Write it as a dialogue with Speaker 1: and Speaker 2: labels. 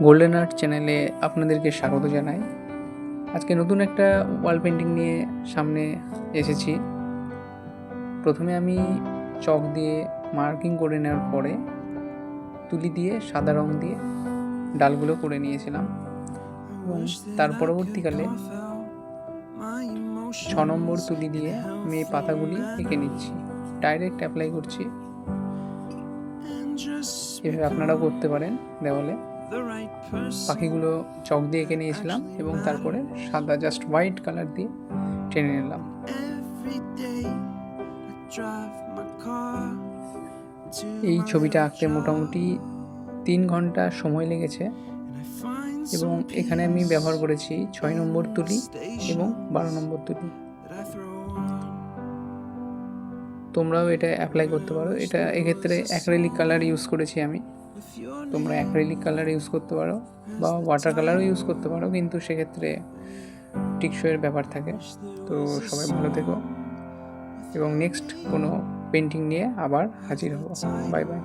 Speaker 1: Golden art চ্যানেলে আপনাদেরকে স্বাগত জানাই। আজকে নতুন একটা ওয়াল পেন্টিং নিয়ে সামনে এসেছি। প্রথমে আমি চক দিয়ে মার্কিং করে নেওয়ার পরে তুলি দিয়ে সাদা রং দিয়ে ডালগুলো করে নিয়েছিলাম এবং তার পরবর্তীকালে 6 নম্বর তুলি দিয়ে আমি এই পাতাগুলি এঁকে নিচ্ছি। ডাইরেক্ট অ্যাপ্লাই করছি। এভাবে আপনারাও করতে পারেন। দেওয়ালে পাখিগুলো চক দিয়ে এঁকে নিয়েছিলাম এবং তারপরে সাদা জাস্ট হোয়াইট কালার দিয়ে টেনে নিলাম। এই ছবিটা আঁকতে মোটামুটি 3 ঘন্টা সময় লেগেছে এবং এখানে আমি ব্যবহার করেছি 6 নম্বর তুলি এবং 12 নম্বর তুলি। তোমরাও এটা অ্যাপ্লাই করতে পারো। এটা এক্ষেত্রে অ্যাক্রিলিক কালার ইউজ করেছি আমি। তোমরা অ্যাক্রিলিক কালার ইউজ করতে পারো বা ওয়াটার কালারও ইউজ করতে পারো, কিন্তু সেক্ষেত্রে টেকসইয়ের ব্যাপার থাকে। তো সবাই ভালো থেকো এবং নেক্সট কোনো পেন্টিং নিয়ে আবার হাজির হব। Bye bye.